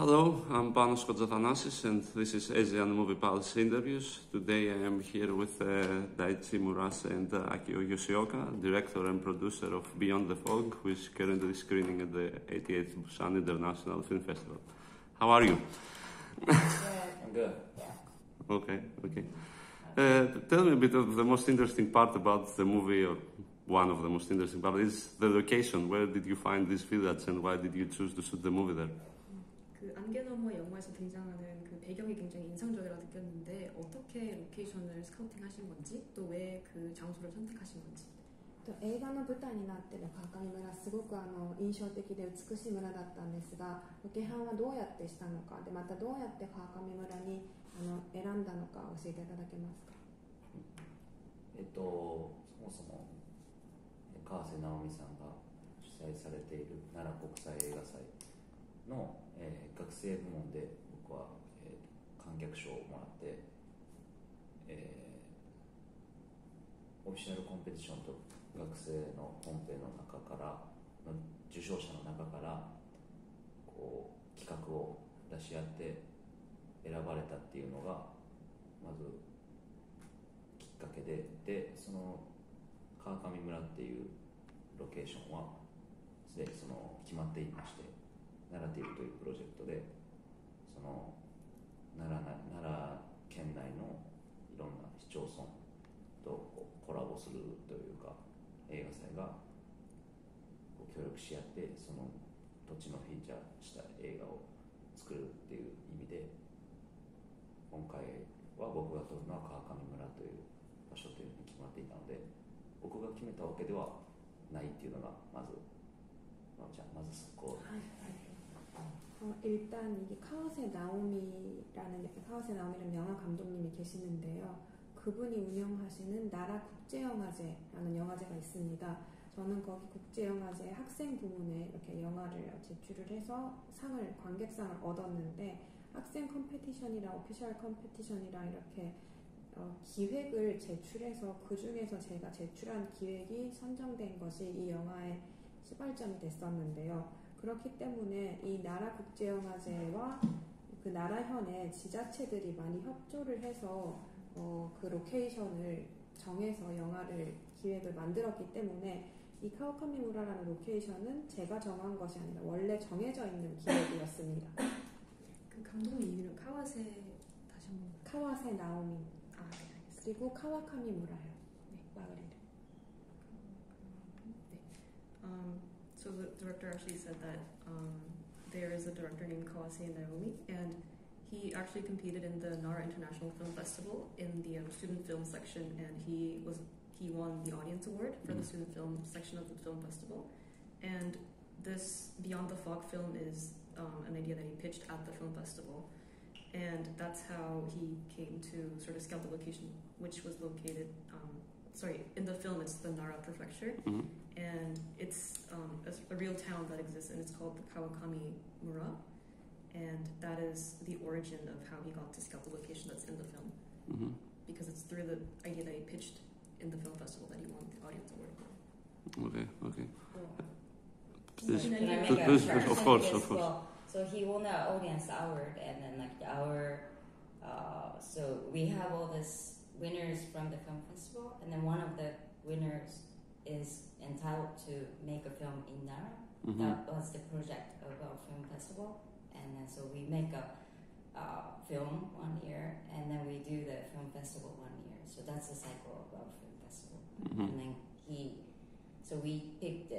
Hello, I'm Panos Kotzathanasis, and this is Asian Movie Pulse Interviews. Today I am here with Daichi Murase and Akio Yoshioka, director and producer of Beyond the Fog, who is currently screening at the 88th Busan International Film Festival. How are you? I'm good. Okay. Tell me a bit of the most interesting part about the movie, or one of the most interesting parts, is the location. Where did you find this village and why did you choose to shoot the movie there? 그 안개 너머 영화에서 등장하는 그 배경이 굉장히 인상적이라 느꼈는데 어떻게 로케이션을 스카우팅하신 건지 또 왜 그 장소를 선택하신 건지. 映画の舞台になっている川上村すごく印象的で美しい村だったんですが、ロケハンはどうやってしたのかで、またどうやって川上村に選んだのか教えていただけますか。そもそも川瀬直美さんが主催されている奈良国際映画祭の、学生部門で僕は、観客賞をもらって、オフィシャルコンペティションと学生のコンペの中からの受賞者の中からこう企画を出し合って選ばれたっていうのがまずきっかけで、その川上村っていうロケーションはすでに決まっていまして、ナラティブというプロジェクトでその奈良県内のいろんな市町村とコラボするというか映画祭が協力し合ってその土地のフィーチャーした映画を作るっていう意味で、今回は僕が撮るのは川上村という場所というふうに決まっていたので、僕が決めたわけではないっていうのがまずそこ。일단 이게 카와세 나오미라는 영화 감독님이 계시는데요. 그분이 운영하시는 나라국제영화제라는 영화제가 있습니다. 저는 거기 국제영화제 학생 부문에 이렇게 영화를 제출을 해서 관객상을 얻었는데, 학생 컴페티션이랑 오피셜 컴페티션이랑 이렇게 기획을 제출해서 그 중에서 제가 제출한 기획이 선정된 것이 이 영화의 시발점이 됐었는데요. 그렇기 때문에 이 나라국제영화제와 그 나라현의 지자체들이 많이 협조를 해서 그 로케이션을 정해서 영화를 기획을 만들었기 때문에 이 카와카미무라라는 로케이션은 제가 정한 것이 아니라 원래 정해져 있는 기획이었습니다. 그 감독님 이름은 카와세 다시 한번. 카와세 나오미. 네, 알겠습니다. 그리고 카와카미무라요. 네, 마을 이름. 네. So the director actually said that there is a director named Kawase Naomi, and he actually competed in the Nara International Film Festival in the student film section, and he won the audience award for the student film section of the film festival. And this Beyond the Fog film is an idea that he pitched at the film festival, and that's how he came to sort of scout the location, which was located. In the film it's the Nara prefecture, and it's a real town that exists, and it's called the Kawakami Mura, and that is the origin of how he got to scout the location that's in the film, because it's through the idea that he pitched in the film festival that he won the audience award. Okay. Can I make a of course. Well, so he won the audience award, and then so we have all these winners from the film festival, and then one of the winners is entitled to make a film in Nara. That was the project of our film festival, and then so we make a film 1 year, and then we do the film festival 1 year. So that's the cycle of our film festival. And then we picked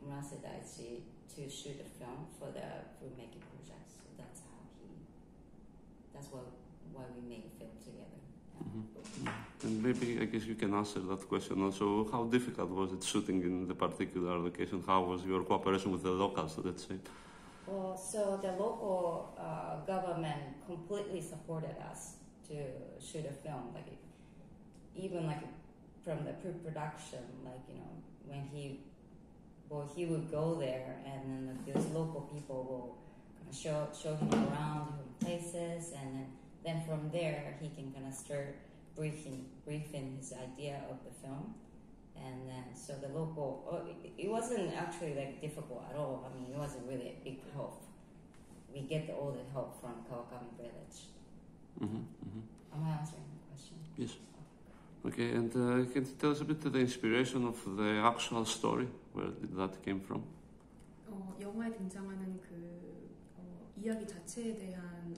Murase Daichi to shoot a film for the filmmaking project. So that's why we made a film together. And maybe I guess you can answer that question also. How difficult was it shooting in the particular location? How was your cooperation with the locals, let's say? Well, so the local government completely supported us to shoot a film. Even from the pre-production, when he would go there, and then those local people will kind of show him around different places, and then from there he can kind of start briefing his idea of the film, And then, so the local, it wasn't actually like difficult at all. I mean, it wasn't really a big help. We get all the help from Kawakami Village. Am I answering the question? Yes. Okay, and can you tell us a bit of the inspiration of the actual story? Where did that came from? 영화에 등장하는 이야기 자체에 대한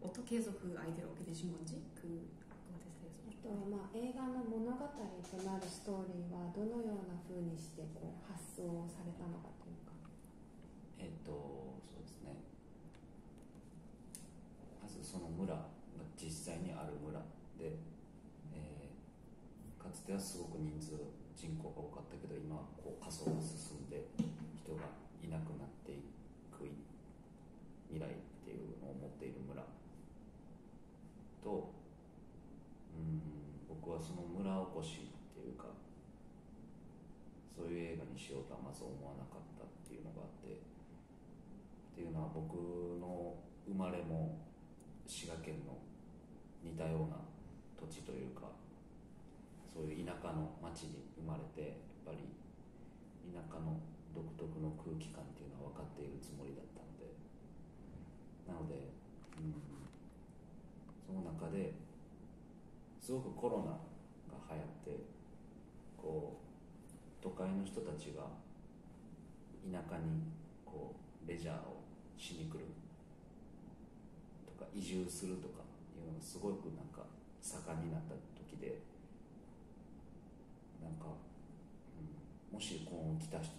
어떻게 해서 그 아이디어를 얻게 되신 건지 그거에 대해서. まあ、映画の物語となるストーリーはどのような風にして発想されたのかというか。そうですね。まずその村が実際にある村で、かつてはすごく人口が多かったけど、今は過疎が進んで人がいなくなっていく未来っていうのを持っている村と、僕はその村おこしっていうか、そういう映画にしようとはまず思わなかったっていうのがあって、っていうのは僕の生まれも滋賀県の似たような土地というか、そういう田舎の町に生まれて、やっぱり田舎の独特の空気感っていうのは分かっているつもりだったので、その中ですごくコロナが流行って、都会の人たちが田舎にレジャーをしに来るとか移住するとかいうのがすごく盛んになった時で、もし来た人、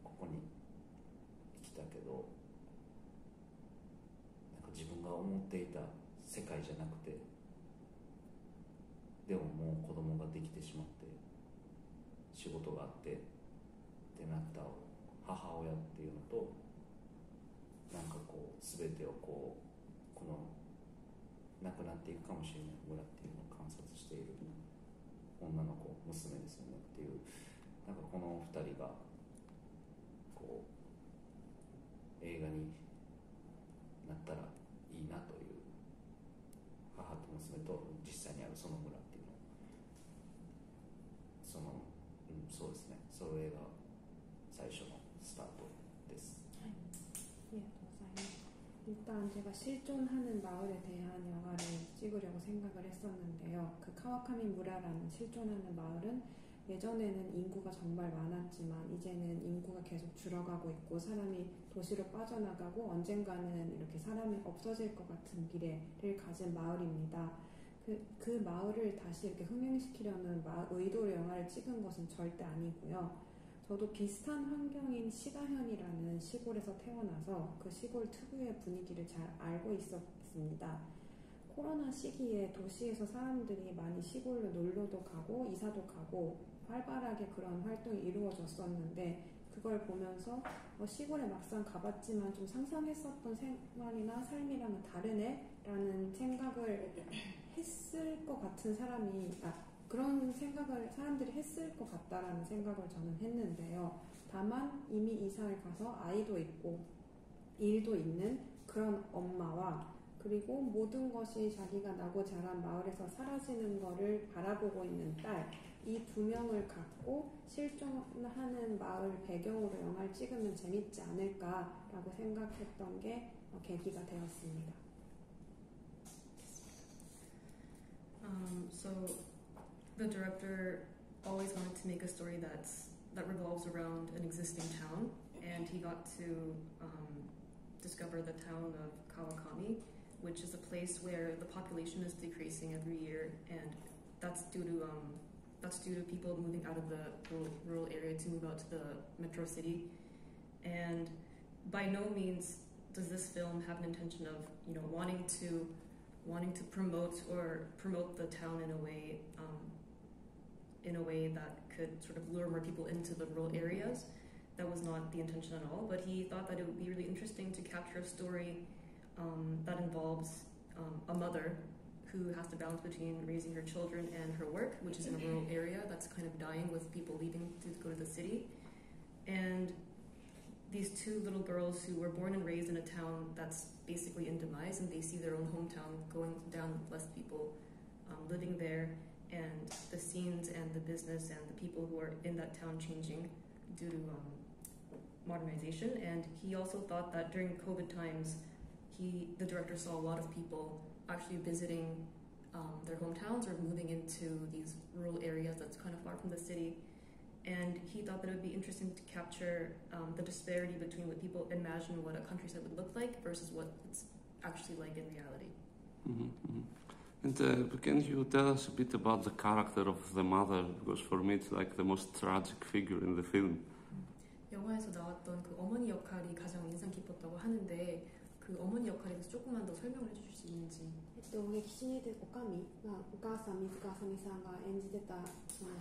ここに来たけど自分が思っていた世界じゃなくて、でももう子供ができてしまって仕事があってってなった母親っていうのと、全てをこの亡くなっていくかもしれない村っていうのを観察している女の子、娘ですよねっていう、この2人が映画になったらいいなという、母と娘と実際にあるその村っていうの、そうですね、それが最初のスタートです。はい、ありがとうございます。일단 제가 실존하는 마을에 대한 영화를 찍으려고 생각을 했었는데요. 그 카와카미 무라라는 실존하는 마을은 예전에는 인구가 정말 많았지만 이제는 인구가 계속 줄어가고 있고 사람이 도시로 빠져나가고 언젠가는 이렇게 사람이 없어질 것 같은 미래를 가진 마을입니다. 그 마을을 다시 이렇게 흥행시키려는 의도로 영화를 찍은 것은 절대 아니고요. 저도 비슷한 환경인 시가현이라는 시골에서 태어나서 그 시골 특유의 분위기를 잘 알고 있었습니다. 코로나 시기에 도시에서 사람들이 많이 시골로 놀러도 가고 이사도 가고 활발하게 그런 활동이 이루어졌었는데, 그걸 보면서 시골에 막상 가봤지만 좀 상상했었던 생활이나 삶이랑은 다르네? 라는 생각을 했을 것 같은 그런 생각을 사람들이 했을 것 같다라는 생각을 저는 했는데요. 다만 이미 이사를 가서 아이도 있고 일도 있는 그런 엄마와, 그리고 모든 것이 자기가 나고 자란 마을에서 사라지는 거를 바라보고 있는 딸, 이 두 명을 갖고 실존하는 마을 배경으로 영화를 찍으면 재밌지 않을까라고 생각했던 게 계기가 되었습니다. So the director always wanted to make a story that revolves around an existing town, and he got to discover the town of Kawakami, which is a place where the population is decreasing every year, and that's due to people moving out of the rural area to move out to the metro city. And by no means does this film have an intention of wanting to promote the town in a way that could sort of lure more people into the rural areas. That was not the intention at all, but he thought that it would be really interesting to capture a story that involves a mother who has to balance between raising her children and her work, which is in a rural area that's kind of dying with people leaving to go to the city. And these two little girls who were born and raised in a town that's basically in demise, and they see their own hometown going down with less people living there, and the scenes and the business and the people who are in that town changing due to modernization. And he also thought that during COVID times, the director saw a lot of people actually visiting their hometowns or moving into these rural areas that's kind of far from the city. And he thought that it would be interesting to capture the disparity between what people imagine what a countryside would look like versus what it's actually like in reality. And can you tell us a bit about the character of the mother? Because for me it's like the most tragic figure in the film. 영화에서 나왔던 그 어머니 역할이 가장 인상 깊었다고 하는데 그 어머니 역할에 대해서 조금만 더 설명을 해주실 수 있는지. 劇中に出ておかみ、お母さん水川あさみさんが演じてたその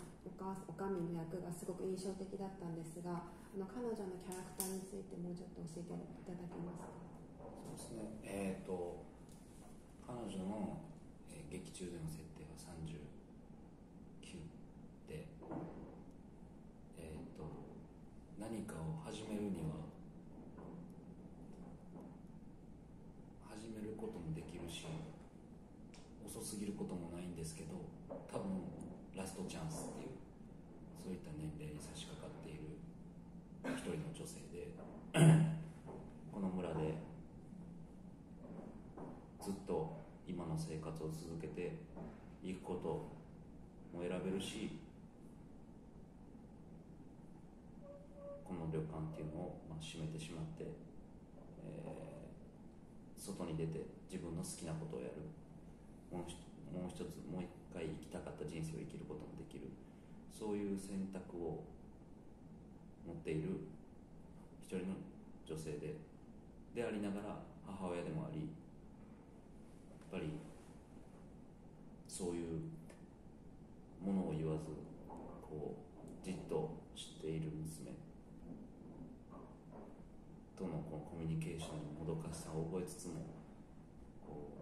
おかみの役がすごく印象的だったんですが、彼女のキャラクターについてもうちょっと教えていただけますか。そうですね。彼女の、劇中での設定は39で、何かを始めるには始めることもできるし遅すぎることもないんですけど、多分ラストチャンスっていうそういった年齢に差し掛かっている一人の女性でこの村でずっと今の生活を続けていくことも選べるし、この旅館っていうのを閉めてしまって、外に出て自分の好きなことをやる、もう一回生きたかった人生を生きることもできる、そういう選択を持っている一人の女性でありながら母親でもあり、やっぱりそういうものを言わずこうじっと知っている娘とのこのコミュニケーションのもどかしさを覚えつつも、こ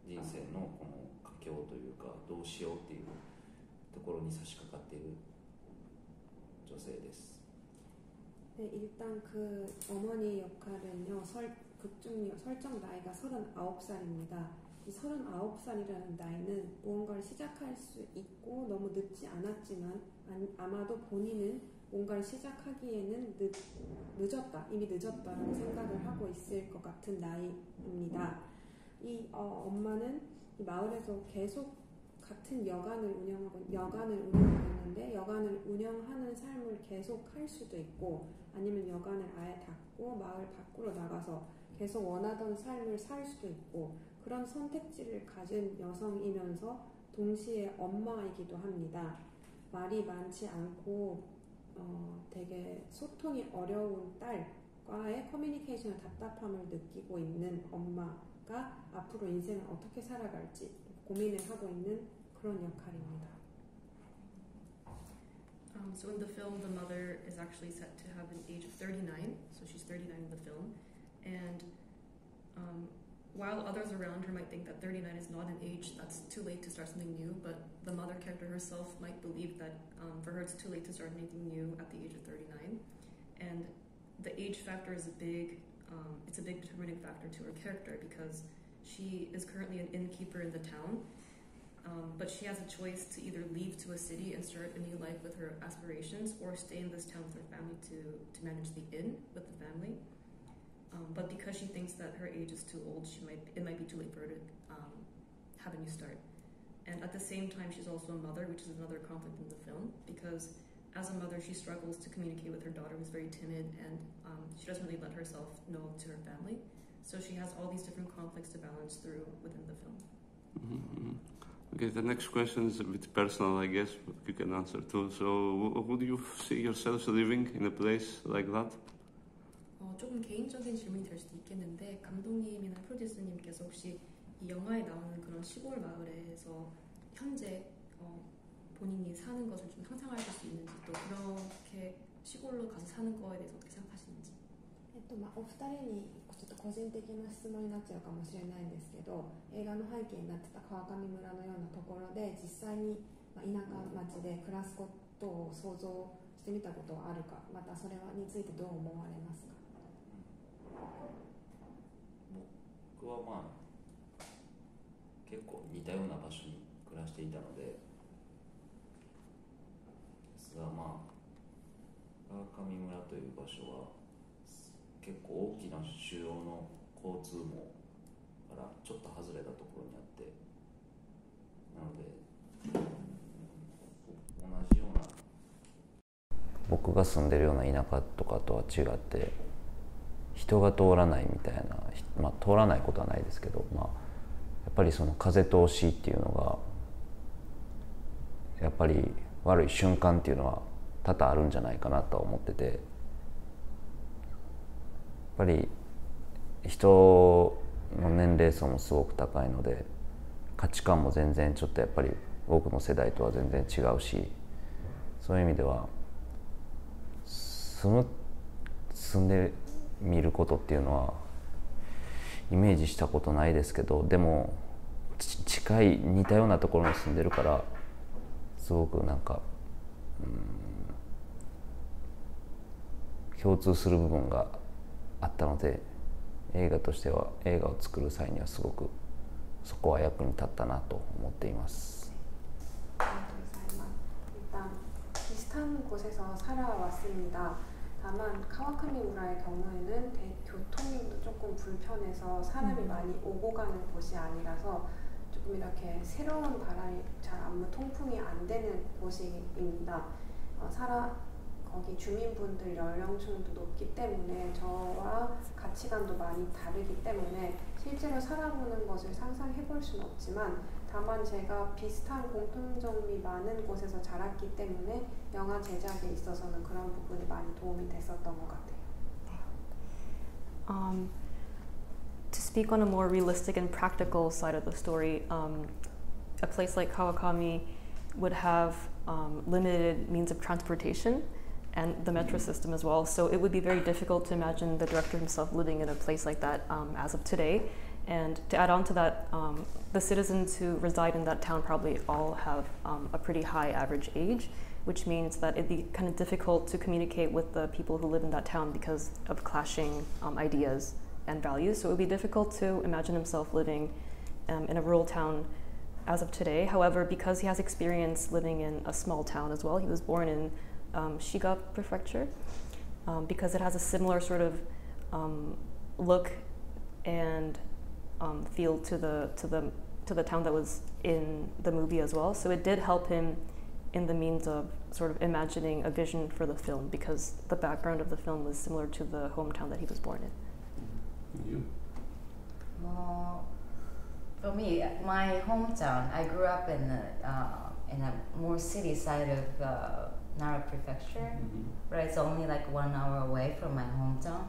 う人生のこの佳境というかどうしようっていうところに差し掛かっている女性です。네, 일단 그 어머니 역할은요, 극중 설정 나이가 39살입니다. 이 39살이라는 나이는 무언가를 시작할 수 있고 너무 늦지 않았지만 아마도 본인은 뭔가를 시작하기에는 늦었다, 이미 늦었다라는 생각을 하고 있을 것 같은 나이입니다. 이 엄마는 이 마을에서 계속 같은 여관을 운영하고 있는데 여관을 운영하는 삶을 계속 할 수도 있고 아니면 여관을 아예 닫고 마을 밖으로 나가서 계속 원하던 삶을 살 수도 있고 그런 선택지를 가진 여성이면서 동시에 엄마이기도 합니다. 말이 많지 않고 되게 소통이 어려운 딸과의 커뮤니케이션의 답답함을 느끼고 있는 엄마가 앞으로 인생을 어떻게 살아갈지 고민을 하고 있는 그런 역할입니다. So in the film, the mother is actually set to have an age of 39, so she's 39 in the film, and while others around her might think that 39 is not an age that's too late to start something new, but the mother character herself might believe that for her it's too late to start anything new at the age of 39. And the age factor is it's a big determining factor to her character because she is currently an innkeeper in the town, but she has a choice to either leave to a city and start a new life with her aspirations or stay in this town with her family to manage the inn with the family. But because she thinks that her age is too old, it might be too late for her to have a new start. And at the same time, she's also a mother, which is another conflict in the film, because as a mother, she struggles to communicate with her daughter, who's very timid, and she doesn't really let herself know to her family. So she has all these different conflicts to balance through within the film. Okay, the next question is a bit personal, I guess, but you can answer too. So, would you see yourself living in a place like that? 조금 개인적인 질문이 될 수도 있겠는데 감독님이나 프로듀서님께서 혹시 이 영화에 나오는 그런 시골 마을에서 현재 본인이 사는 것을 좀 상상하실 수 있는지 또 그렇게 시골로 가서 사는 거에 대해서 어떻게 생각하시는지. お二人にちょっと個人的な質問になっちゃうかもしれないんですけど、映画の背景になってた川上村のようなところで実際に田舎町で暮らすことを想像してみたことはあるか、またそれについてどう思われますか。僕は結構似たような場所に暮暮らしていたのですが、まあ川上村という場所は結構大きな主要の交通網からちょっと外れたところにあって、なので同じような僕が住んでるような田舎とかとは違って人が通らないみたいな、まあ、通らないことはないですけど、まあ、やっぱりその風通しっていうのがやっぱり悪い瞬間っていうのは多々あるんじゃないかなと思ってて、やっぱり人の年齢層もすごく高いので価値観も全然ちょっとやっぱり僕の世代とは全然違うし、そういう意味では住んでみることっていうのはイメージしたことないですけど、でも近い似たようなところに住んでるからすごくなんか、共通する部分があったので、映画としては映画を作る際にはすごくそこは役に立ったなと思っています。 일단 비슷한 곳에서 살아왔습니다. 다만 카와카미우라의 경우에는 교통이 조금 불편해서 사람이 많이 오고 가는 곳이 아니라서 조금 이렇게 새로운 바람이 잘 통풍이 안 되는 곳입니다. 거기 주민분들 연령층도 높기 때문에 저와 가치관도 많이 다르기 때문에 실제로 살아보는 것을 상상해 볼 수는 없지만, 다만 제가 비슷한 공통점이 많은 곳에서 자랐기 때문에 영화 제작에 있어서는 그런 부분이 많이 도움이 됐었던 것 같아요. To speak on a more realistic and practical side of the story, a place like Kawakami would have limited means of transportation and the metro system as well. So it would be very difficult to imagine the director himself living in a place like that as of today. And to add on to that, the citizens who reside in that town probably all have a pretty high average age, which means that it'd be kind of difficult to communicate with the people who live in that town because of clashing ideas and values. So it would be difficult to imagine himself living in a rural town as of today. However, because he has experience living in a small town as well, he was born in Shiga Prefecture, because it has a similar sort of look and feel to the town that was in the movie as well. So it did help him in the means of sort of imagining a vision for the film, because the background of the film was similar to the hometown that he was born in. You? For me, my hometown, I grew up in a more city side of Nara Prefecture, right? It's only like 1 hour away from my hometown.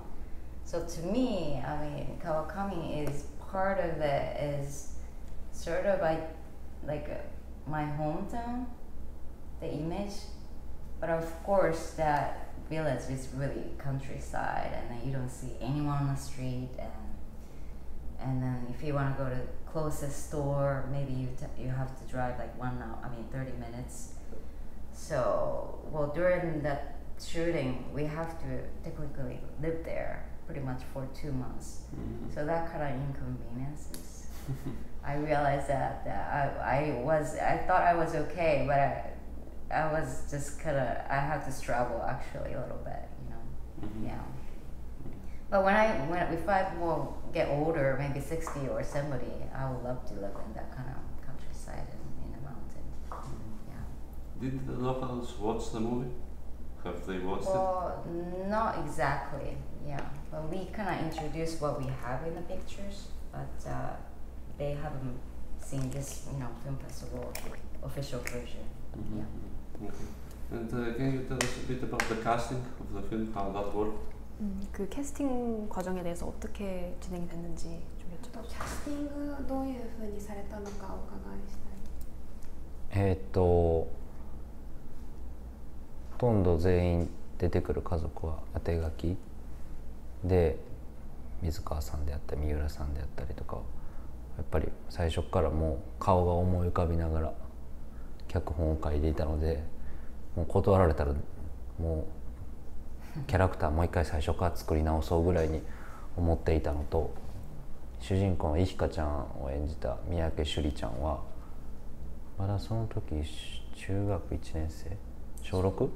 So to me, I mean, Kawakami is part of it, is sort of like my hometown, the image. But of course, that village is really countryside, and then you don't see anyone on the street, and then if you want to go to the closest store, maybe you have to drive like 30 minutes. So, well, during that shooting, we have to technically live there pretty much for 2 months. So that kind of inconveniences. I realized that I thought I was okay, but I was just kind of, I had to struggle actually a little bit, you know. Yeah. But if I will get older, maybe 60 or 70, I would love to live in that kind of countryside in a mountain. Yeah. Did the locals watch the movie? Have they watched it? Well, not exactly, yeah. But we kind of introduced what we have in the pictures, but they haven't seen this, film festival official version. Yeah. Okay. And can you tell us a bit about the casting of the film, how that worked? 그 캐스팅 과정에 대해서 어떻게 진행이 됐는지 좀 여쭤봐주세요. キャスティングどういうふうにされたのかお伺いしたい。ほとんど全員出てくる家族は当て書きで、水川さんであったり三浦さんであったりとか、やっぱり最初からもう顔が思い浮かびながら脚本を書いていたので、もう断られたらもうキャラクターもう一回最初から作り直そうぐらいに思っていたのと、主人公のいひかちゃんを演じた三宅朱里ちゃんはまだその時中学1年生小 6? 12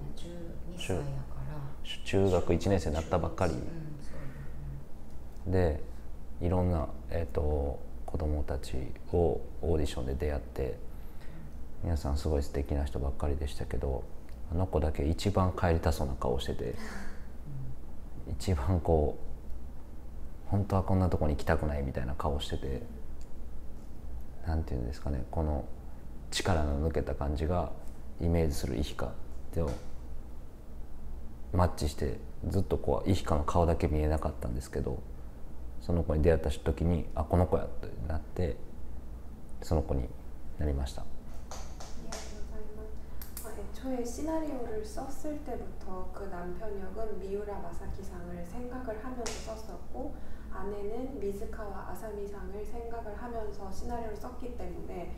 歳やから中学1年生になったばっかりで、いろんな、子供たちをオーディションで出会って、皆さんすごい素敵な人ばっかりでしたけど、あの子だけ一番帰りたそうな顔してて、一番こう本当はこんなとこに行きたくないみたいな顔してて、なんていうんですかね、この力の抜けた感じがイメージするイヒカとマッチして、ずっとこうイヒカの顔だけ見えなかったんですけど、その子に出会った時にあこの子やってなって、その子になりました。 애초에 시나리오를 썼을 때부터 그 남편 역은 미우라 마사키상을 생각을 하면서 썼었고, 아내는 미즈카와 아사미상을 생각을 하면서 시나리오를 썼기 때문에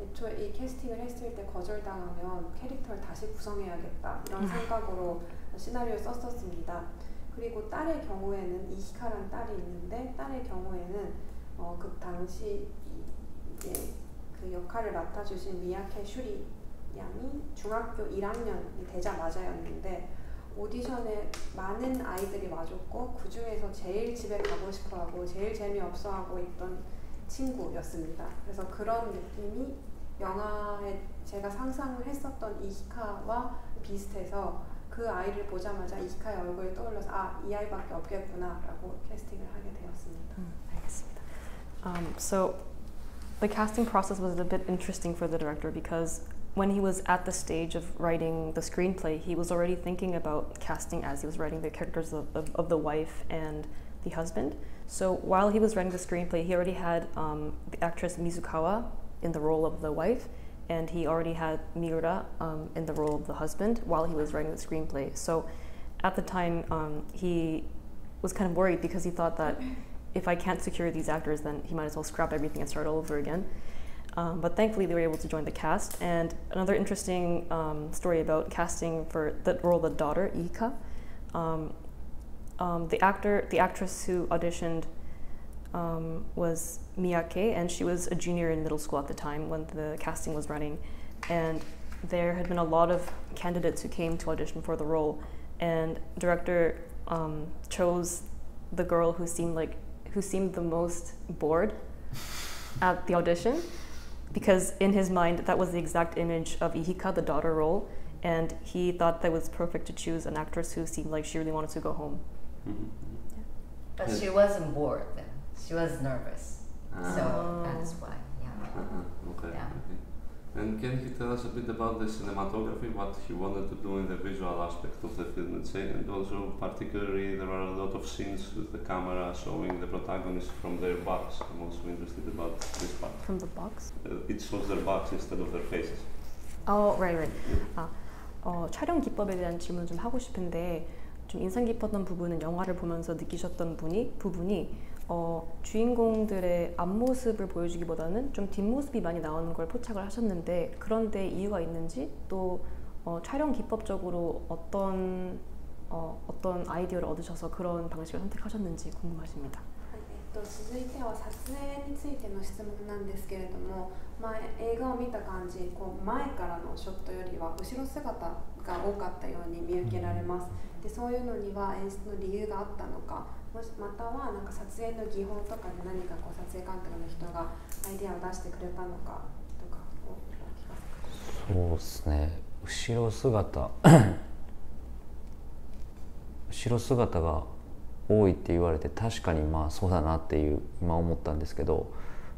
애초에 이 캐스팅을 했을 때 거절당하면 캐릭터를 다시 구성해야겠다 이런 생각으로 시나리오를 썼었습니다. 그리고 딸의 경우에는 이히카란 딸이 있는데, 딸의 경우에는 그 당시 이제 그 역할을 맡아주신 미야케 슈리 양이 중학교 1학년이 되자마자였는데, 오디션에 많은 아이들이 와줬고 그 중에서 제일 집에 가고 싶어하고 제일 재미없어하고 있던 친구였습니다. 그래서 그런 느낌이 영화에 제가 상상을 했었던 이히카와 비슷해서 그 아이를 보자마자 이히카의 얼굴이 떠올라서 아, 이 아이밖에 없겠구나라고 캐스팅을 하게 되었습니다. 알겠습니다. So the casting process was a bit interesting for the director because when he was at the stage of writing the screenplay, he was already thinking about casting as he was writing the characters of the wife and the husband. So while he was writing the screenplay, he already had the actress Mizukawa in the role of the wife, and he already had Miura in the role of the husband while he was writing the screenplay. So at the time, he was kind of worried because he thought that if I can't secure these actors, then he might as well scrap everything and start all over again. But thankfully, they were able to join the cast. And another interesting story about casting for the role of the daughter, Ika, the actress who auditioned was Miyake, and she was a junior in middle school at the time when the casting was running. And there had been a lot of candidates who came to audition for the role, and director chose the girl who seemed the most bored at the audition, because in his mind that was the exact image of Ihika, the daughter role, and he thought that was perfect to choose an actress who seemed like she really wanted to go home. But she wasn't bored then. She was nervous. So that's why. Yeah. Okay. Yeah. Okay. And can you tell us a bit about the cinematography, what he wanted to do in the visual aspect of the film, let's say, and also particularly there are a lot of scenes with the camera showing the protagonists from their backs. I'm also interested about this part. From the box? It shows their backs instead of their faces. Oh, right. 촬영 기법에 대한 질문 좀 하고 싶은데, 좀 인상 깊었던 부분은 영화를 보면서 느끼셨던 부분이 주인공들의 앞모습을 보여주기보다는 좀 뒷모습이 많이 나오는 걸 포착을 하셨는데, 그런데 이유가 있는지, 또 촬영 기법적으로 어떤 아이디어를 얻으셔서 그런 방식을 선택하셨는지 궁금하십니다. 続いては撮影についての質問なんですけれども、映画を見た感じ、前からのショットよりは後ろ姿が多かったように見受けられます。でそういうのには演出の理由があったのか、またはなんか撮影の技法とかで何か撮影監督の人がアイデアを出してくれたのかとかを聞かせてください。そうですね、後ろ姿が多いって言われて、確かにそうだなっていう今思ったんですけど、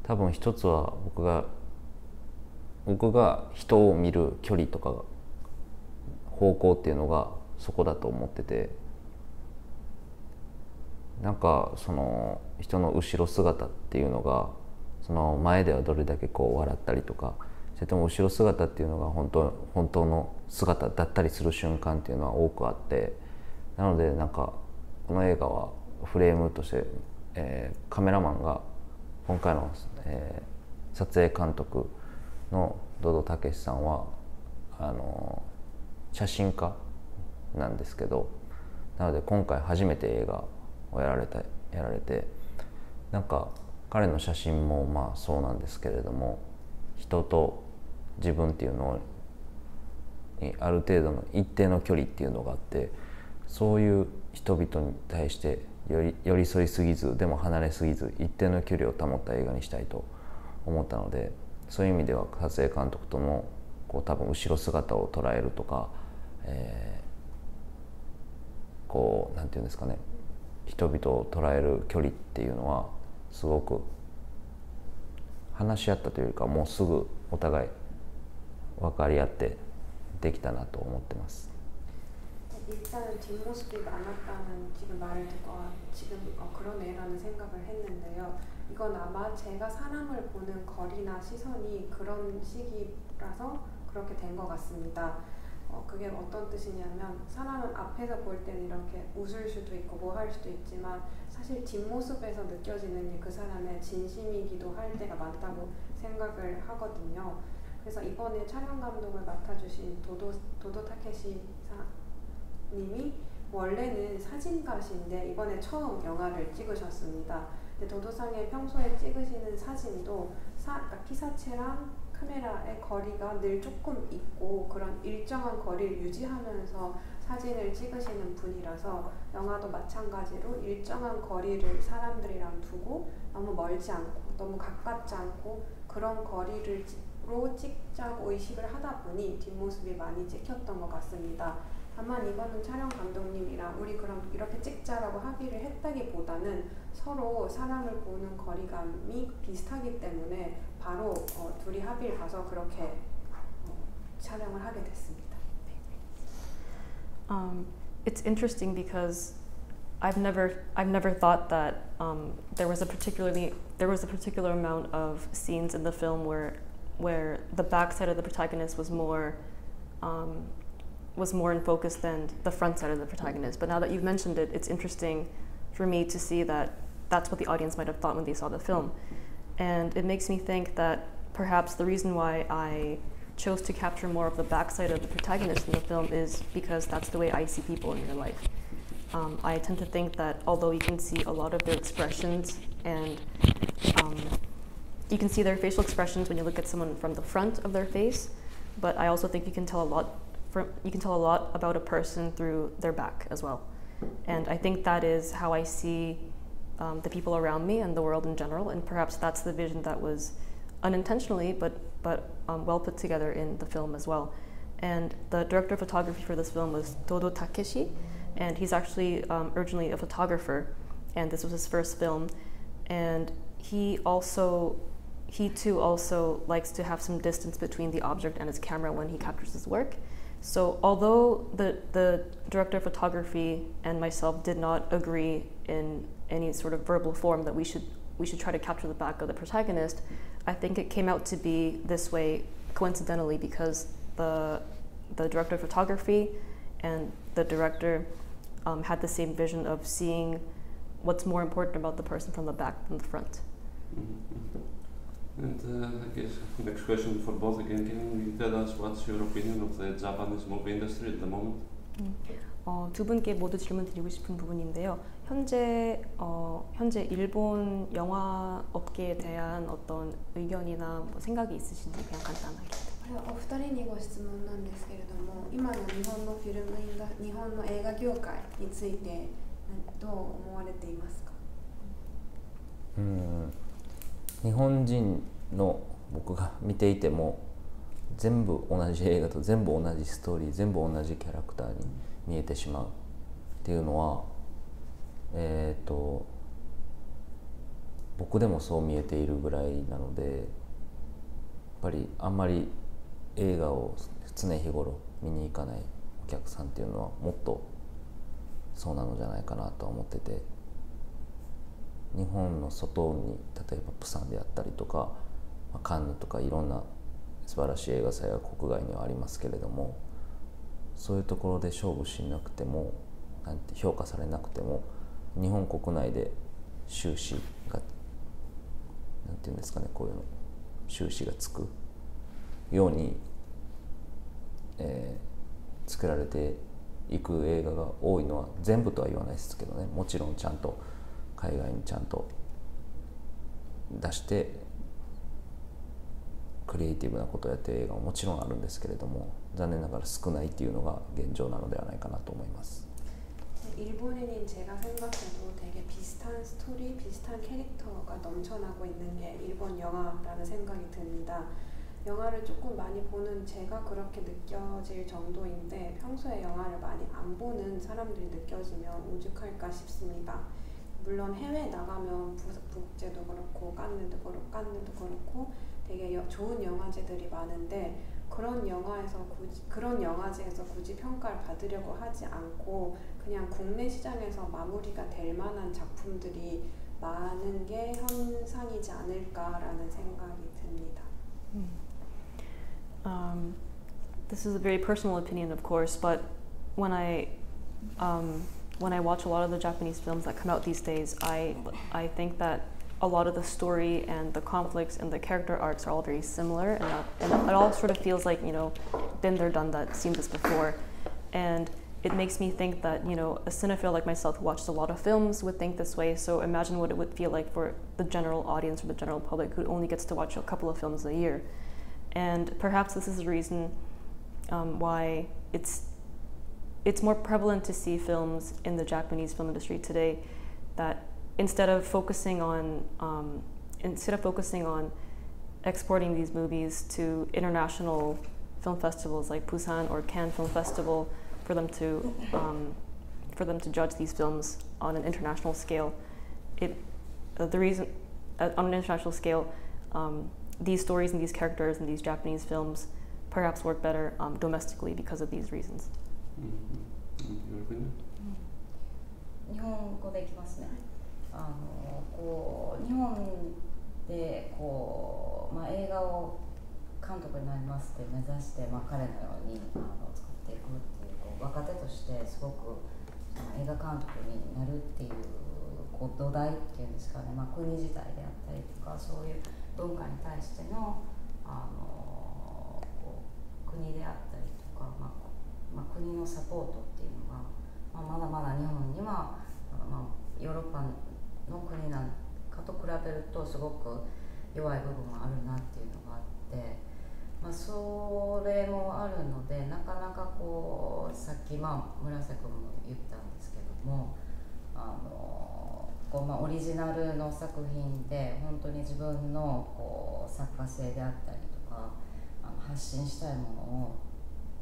多分一つは僕が人を見る距離とか方向っていうのがそこだと思ってて、なんかその人の後ろ姿っていうのがその前ではどれだけ笑ったりとか、それとも後ろ姿っていうのが本当の姿だったりする瞬間っていうのは多くあって、なのでなんかこの映画はフレームとして、カメラマンが今回の、撮影監督のドドタケシさんは写真家なんですけど、なので今回初めて映画をやられて、なんか彼の写真もそうなんですけれども、人と自分っていうのにある程度の一定の距離っていうのがあって、そういう人々に対して寄り添いすぎずでも離れすぎず一定の距離を保った映画にしたいと思ったので、そういう意味では撮影監督とのこう多分後ろ姿を捉えるとか、こうなんていうんですかね、人々を捉える距離っていうのはすごく話し合ったというか、もうすぐお互い分かり合ってできたなと思ってます。 일단은 뒷모습이 많았다는 지금 말을 듣고 지금 그러네라는 생각을 했는데요. 이건 아마 제가 사람을 보는 거리나 시선이 그런 시기라서 그렇게 된 것 같습니다. 그게 어떤 뜻이냐면, 사람은 앞에서 볼 때는 이렇게 웃을 수도 있고 뭐 할 수도 있지만 사실 뒷모습에서 느껴지는 그 사람의 진심이기도 할 때가 많다고 생각을 하거든요. 그래서 이번에 촬영 감독을 맡아주신 도도 타케시 님이 원래는 사진가신데 이번에 처음 영화를 찍으셨습니다. 근데 도도상에 평소에 찍으시는 사진도 그러니까 피사체랑 카메라의 거리가 늘 조금 있고 그런 일정한 거리를 유지하면서 사진을 찍으시는 분이라서 영화도 마찬가지로 일정한 거리를 사람들이랑 두고 너무 멀지 않고 너무 가깝지 않고 그런 거리로 찍자고 의식을 하다 보니 뒷모습이 많이 찍혔던 것 같습니다. 다만 이거는 촬영 감독님이랑 우리 그럼 이렇게 찍자라고 합의를 했다기보다는 서로 사람을 보는 거리감이 비슷하기 때문에 바로 둘이 합의를 봐서 그렇게 촬영을 하게 됐습니다. It's interesting because I've never thought that there was a particular amount of scenes in the film where the backside of the protagonist was more in focus than the front side of the protagonist. But now that you've mentioned it, it's interesting for me to see that that's what the audience might have thought when they saw the film. And it makes me think that perhaps the reason why I chose to capture more of the backside of the protagonist in the film is because that's the way I see people in real life. I tend to think that although you can see a lot of their expressions and you can see their facial expressions when you look at someone from the front of their face, but I also think you can tell a lot about a person through their back as well. And I think that is how I see the people around me and the world in general, and perhaps that's the vision that was unintentionally but well put together in the film as well. And the director of photography for this film was Dodo Takeshi, and he's actually originally a photographer, and this was his first film. And he too also likes to have some distance between the object and his camera when he captures his work. So although the director of photography and myself did not agree in any sort of verbal form that we should try to capture the back of the protagonist, I think it came out to be this way coincidentally because the director of photography and the director had the same vision of seeing what's more important about the person from the back than the front. Mm-hmm. And I guess next question for both again. Can you tell us what's your opinion of the Japanese movie industry at the moment? 두 분께 모두 질문 드리고 싶은 부분인데요. 현재 일본 영화 업계에 대한 어떤 의견이나 뭐 생각이 있으신지 그냥 간단하게. お二人にご質問なんですけれども、今の日本の日本の映画業界についてどう思われていますか？日本人の僕が見ていても全部同じ映画と全部同じストーリー、全部同じキャラクターに見えてしまうっていうのは、僕でもそう見えているぐらいなので、やっぱりあんまり映画を常日頃見に行かないお客さんっていうのはもっとそうなのじゃないかなとは思ってて、日本の外に例えばプサンであったりとかカンヌとかいろんな素晴らしい映画祭が国外にはありますけれども、そういうところで勝負しなくても評価されなくても日本国内で収支がなんていうんですかね、こういうの収支がつくように、作られていく映画が多いのは全部とは言わないですけどね、もちろんちゃんと海外にちゃんと出してクリエイティブなことをやってる映画ももちろんあるんですけれども、残念ながら少ないっていうのが現状なのではないかなと思います。 일본인인 제가 생각해도 되게 비슷한 스토리, 비슷한 캐릭터가 넘쳐나고 있는 게 일본 영화라는 생각이 듭니다. 영화를 조금 많이 보는 제가 그렇게 느껴질 정도인데 평소에 영화를 많이 안 보는 사람들이 느껴지면 오죽할까 싶습니다. 물론 해외에 나가면 북제도 그렇고 깐느도 그렇고 되게 좋은 영화제들이 많은데 그런 영화제에서 굳이 평가를 받으려고 하지 않고 그냥 국내 시장에서 마무리가 될 만한 작품들이 많은 게 현상이지 않을까라는 생각이 듭니다. This is a very personal opinion, of course, but when I watch a lot of the Japanese films that come out these days, I think that a lot of the story and the conflicts and the character arcs are all very similar, and it all sort of feels like, you know, been there, done that, seen this before. And it makes me think that, you know, a cinephile like myself who watches a lot of films would think this way, so imagine what it would feel like for the general audience or the general public who only gets to watch a couple of films a year. And perhaps this is the reason why it's more prevalent to see films in the Japanese film industry today that instead of focusing on exporting these movies to international film festivals like Busan or Cannes Film Festival for them to judge these films on an international scale, these stories and these characters and these Japanese films perhaps work better domestically because of these reasons. 日本語でいきますね。こう日本でこう、映画を監督になりますって目指して、彼のように作っていくっていう、若手としてすごく映画監督になるっていう、土台っていうんですかね、国自体であったりとかそういう文化に対しての、国であったりとか、国のサポートっていうのが、まだまだ日本には、ヨーロッパの国なんかと比べるとすごく弱い部分があるなっていうのがあって、それもあるのでなかなかこうさっき村瀬君も言ったんですけども、オリジナルの作品で本当に自分の作家性であったりとか発信したいものを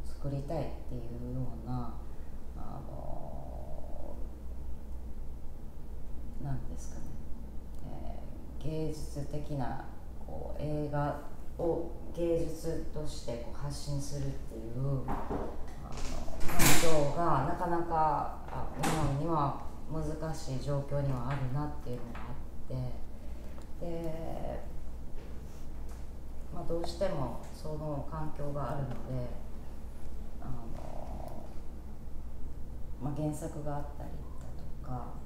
作りたいっていうようななんですかね、芸術的な映画を芸術として発信するっていう環境がなかなか日本には難しい状況にはあるなっていうのがあって、で、どうしてもその環境があるので原作があったりだとか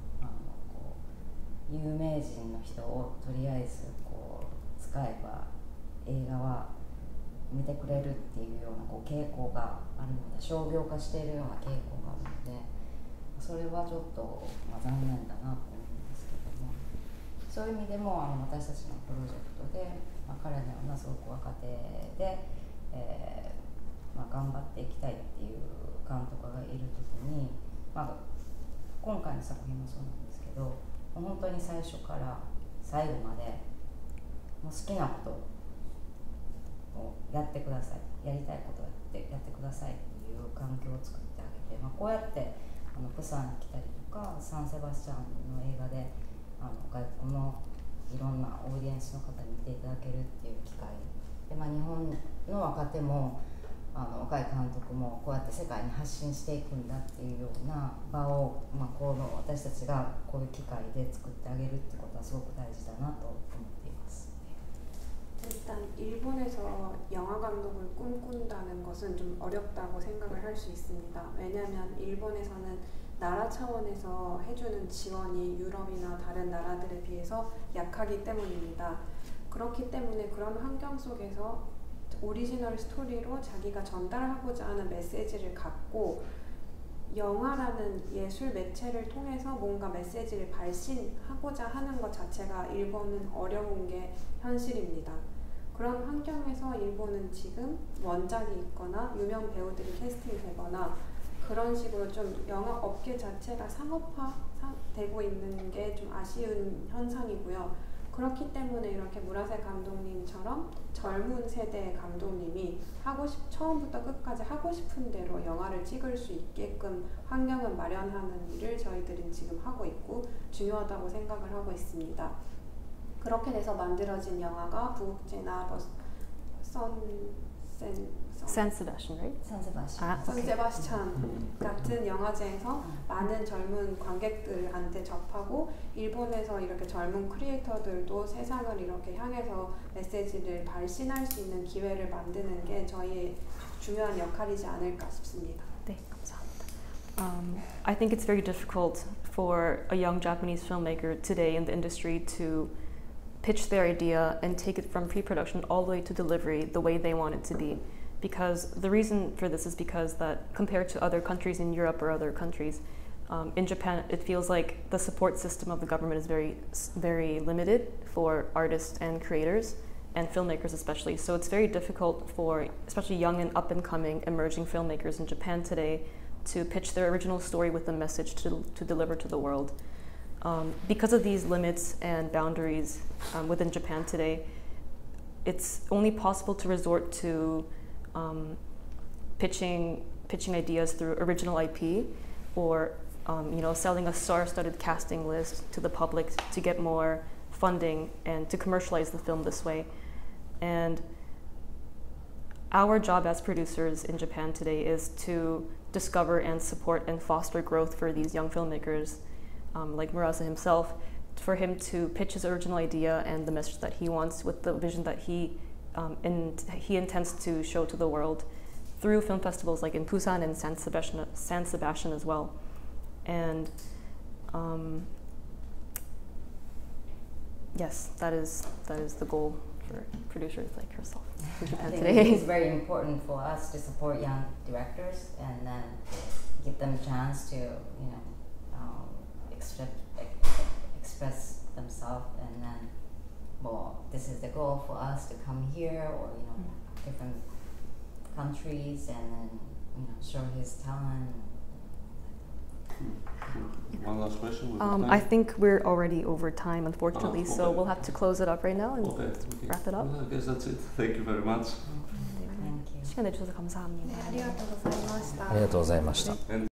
有名人の人をとりあえず使えば映画は見てくれるっていうような傾向があるので、商業化しているような傾向があるので、それはちょっと、残念だなと思うんですけども、そういう意味でも私たちのプロジェクトで、彼のようなすごく若手で、頑張っていきたいっていう監督がいるときに、今回の作品もそうなんですけど、本当に最初から最後までもう好きなことをやってください、やりたいことをやってくださいっていう環境を作ってあげて、こうやってプサンに来たりとかサンセバスチャンの映画で外国のいろんなオーディエンスの方に見ていただけるっていう機会で、日本の若手も若い監督もこうやって世界に発信していくんだっていうような場を、私たちがこういう機会で作ってあげるってことはすごく大事だなと思っています。 일단 일본에서 영화 감독을 꿈꾼다는 것은 좀 어렵다고 생각을 할 수 있습니다. 왜냐하면 일본에서는 나라 차원에서 해주는 지원이 유럽이나 다른 나라들에 비해서 약하기 때문입니다. 그렇기 때문에 그런 환경 속에서 오리지널 스토리로 자기가 전달하고자 하는 메시지를 갖고 영화라는 예술 매체를 통해서 뭔가 메시지를 발신하고자 하는 것 자체가 일본은 어려운 게 현실입니다. 그런 환경에서 일본은 지금 원작이 있거나 유명 배우들이 캐스팅되거나 그런 식으로 좀 영화 업계 자체가 상업화되고 있는 게 좀 아쉬운 현상이고요. 그렇기 때문에 이렇게 무라세 감독님처럼 젊은 세대의 감독님이 처음부터 끝까지 하고 싶은 대로 영화를 찍을 수 있게끔 환경을 마련하는 일을 저희들은 지금 하고 있고 중요하다고 생각을 하고 있습니다. 그렇게 돼서 만들어진 영화가 부국제나 San Sebastian, right? San Sebastian. 선 세바스찬 같은 영화제에서 많은 젊은 관객들한테 접하고 일본에서 이렇게 젊은 크리에이터들도 세상을 이렇게 향해서 메시지를 발신할 수 있는 기회를 만드는 게 저희의 중요한 역할이지 않을까 싶습니다. 네, 감사합니다. I think it's very difficult for a young Japanese filmmaker today in the industry to pitch their idea and take it from pre-production all the way to delivery the way they want it to be. Because the reason for this is because that compared to other countries in Europe or other countries, in Japan it feels like the support system of the government is very limited for artists and creators and filmmakers especially. So it's very difficult for especially young and up and coming emerging filmmakers in Japan today to pitch their original story with a message to deliver to the world. Because of these limits and boundaries within Japan today, it's only possible to resort to pitching ideas through original IP or selling a star-studded casting list to the public to get more funding and to commercialize the film this way. And our job as producers in Japan today is to discover and support and foster growth for these young filmmakers like Murasa himself, for him to pitch his original idea and the message that he wants with the vision that he intends to show to the world through film festivals like in Busan and San Sebastian as well. And yes, that is the goal for producers like herself in Japan I think today. it's very important for us to support young directors and then give them a chance to express themselves, and then this is the goal for us to come here or different countries and then show his talent. One last question. I think we're already over time, unfortunately, okay. so we'll have to close it up right now and Okay. wrap it up. Well, I guess that's it. Thank you very much. Thank you. 시간 내주셔서 감사합니다. 네, 아리가또 고자이마시타.ありがとうございました。 And